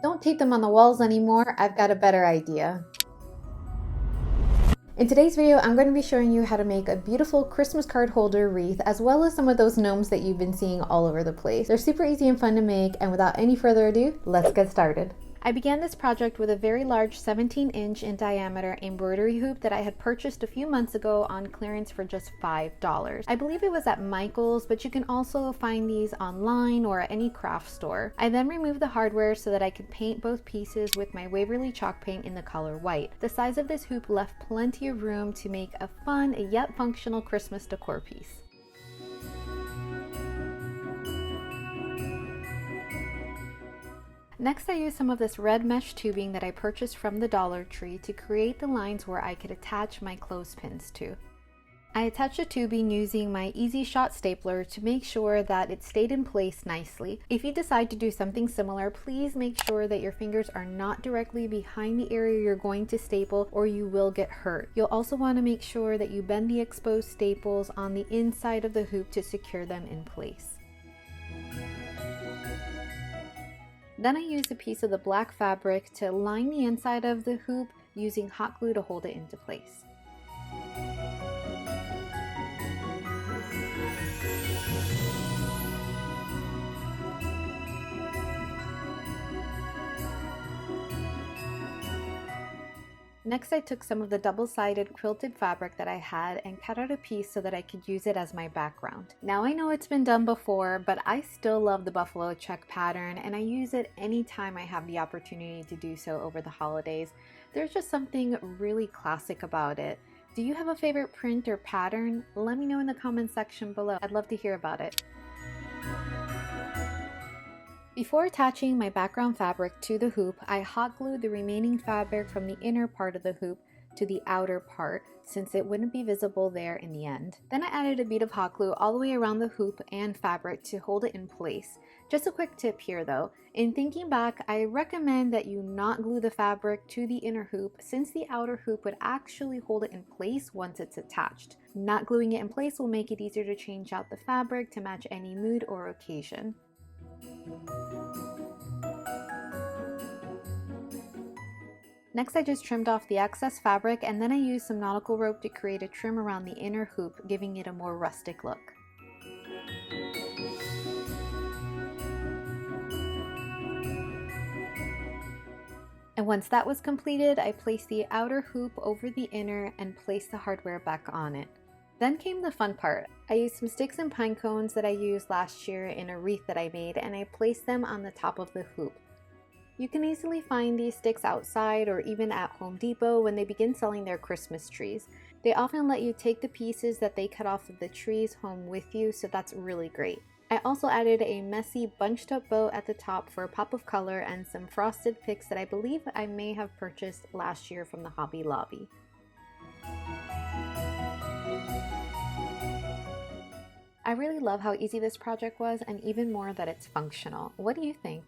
Don't tape them on the walls anymore, I've got a better idea. In today's video, I'm going to be showing you how to make a beautiful Christmas card holder wreath, as well as some of those gnomes that you've been seeing all over the place. They're super easy and fun to make, and without any further ado, let's get started. I began this project with a very large 17-inch in diameter embroidery hoop that I had purchased a few months ago on clearance for just $5. I believe it was at Michael's, but you can also find these online or at any craft store. I then removed the hardware so that I could paint both pieces with my Waverly chalk paint in the color white. The size of this hoop left plenty of room to make a fun yet functional Christmas decor piece. Next, I used some of this red mesh tubing that I purchased from the Dollar Tree to create the lines where I could attach my clothespins to. I attached the tubing using my Easy Shot stapler to make sure that it stayed in place nicely. If you decide to do something similar, please make sure that your fingers are not directly behind the area you're going to staple or you will get hurt. You'll also want to make sure that you bend the exposed staples on the inside of the hoop to secure them in place. Then I used a piece of the black fabric to line the inside of the hoop using hot glue to hold it into place. Next, I took some of the double-sided quilted fabric that I had and cut out a piece so that I could use it as my background. Now I know it's been done before, but I still love the buffalo check pattern and I use it anytime I have the opportunity to do so over the holidays. There's just something really classic about it. Do you have a favorite print or pattern? Let me know in the comments section below. I'd love to hear about it. Before attaching my background fabric to the hoop, I hot glued the remaining fabric from the inner part of the hoop to the outer part, since it wouldn't be visible there in the end. Then I added a bead of hot glue all the way around the hoop and fabric to hold it in place. Just a quick tip here though, in thinking back, I recommend that you not glue the fabric to the inner hoop, since the outer hoop would actually hold it in place once it's attached. Not gluing it in place will make it easier to change out the fabric to match any mood or occasion. Next, I just trimmed off the excess fabric and then I used some nautical rope to create a trim around the inner hoop, giving it a more rustic look. And once that was completed, I placed the outer hoop over the inner and placed the hardware back on it. Then came the fun part. I used some sticks and pine cones that I used last year in a wreath that I made, and I placed them on the top of the hoop. You can easily find these sticks outside or even at Home Depot when they begin selling their Christmas trees. They often let you take the pieces that they cut off of the trees home with you, so that's really great. I also added a messy bunched up bow at the top for a pop of color and some frosted picks that I believe I may have purchased last year from the Hobby Lobby. I really love how easy this project was, and even more that it's functional. What do you think?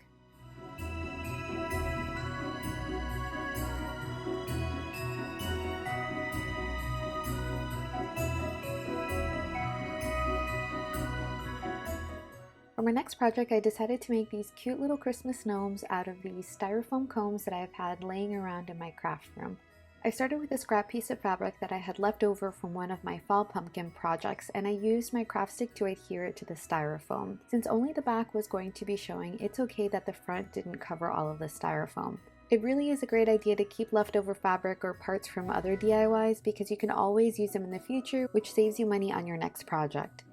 For my next project, I decided to make these cute little Christmas gnomes out of these styrofoam combs that I've had laying around in my craft room. I started with a scrap piece of fabric that I had left over from one of my fall pumpkin projects, and I used my craft stick to adhere it to the styrofoam. Since only the back was going to be showing, it's okay that the front didn't cover all of the styrofoam. It really is a great idea to keep leftover fabric or parts from other DIYs because you can always use them in the future, which saves you money on your next project.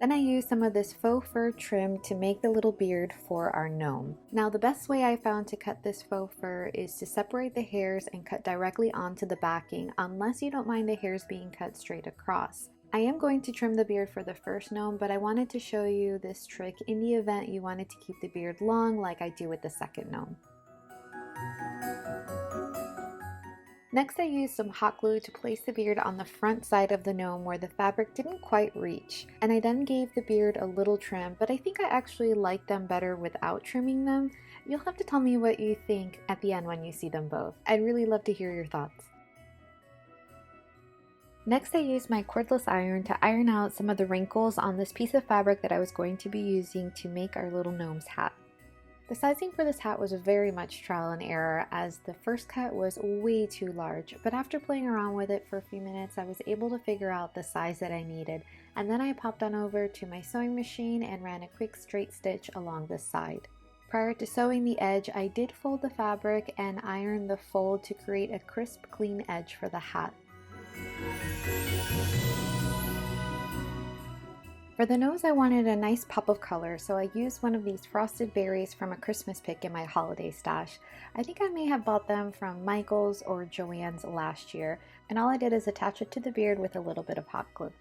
Then I used some of this faux fur trim to make the little beard for our gnome. Now the best way I found to cut this faux fur is to separate the hairs and cut directly onto the backing, unless you don't mind the hairs being cut straight across. I am going to trim the beard for the first gnome, but I wanted to show you this trick in the event you wanted to keep the beard long like I do with the second gnome. Next, I used some hot glue to place the beard on the front side of the gnome where the fabric didn't quite reach, and I then gave the beard a little trim, but I think I actually like them better without trimming them. You'll have to tell me what you think at the end when you see them both. I'd really love to hear your thoughts. Next, I used my cordless iron to iron out some of the wrinkles on this piece of fabric that I was going to be using to make our little gnome's hat. The sizing for this hat was very much trial and error, as the first cut was way too large, but after playing around with it for a few minutes I was able to figure out the size that I needed, and then I popped on over to my sewing machine and ran a quick straight stitch along the side. Prior to sewing the edge, I did fold the fabric and iron the fold to create a crisp, clean edge for the hat. For the nose, I wanted a nice pop of color, so I used one of these frosted berries from a Christmas pick in my holiday stash. I think I may have bought them from Michael's or Joann's last year, and all I did is attach it to the beard with a little bit of hot glue.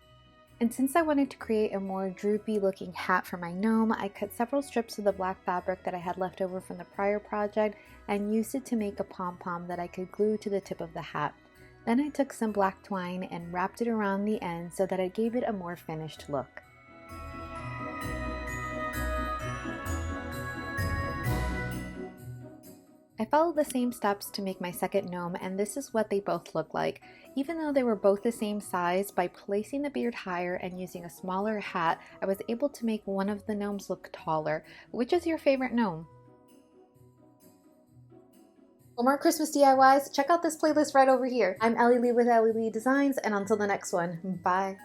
And since I wanted to create a more droopy looking hat for my gnome, I cut several strips of the black fabric that I had left over from the prior project and used it to make a pom-pom that I could glue to the tip of the hat. Then I took some black twine and wrapped it around the end so that it gave it a more finished look. I followed the same steps to make my second gnome, and this is what they both look like. Even though they were both the same size, by placing the beard higher and using a smaller hat, I was able to make one of the gnomes look taller. Which is your favorite gnome? For more Christmas DIYs, check out this playlist right over here. I'm Ellie Lee with Ellie Lee Designs, and until the next one, bye!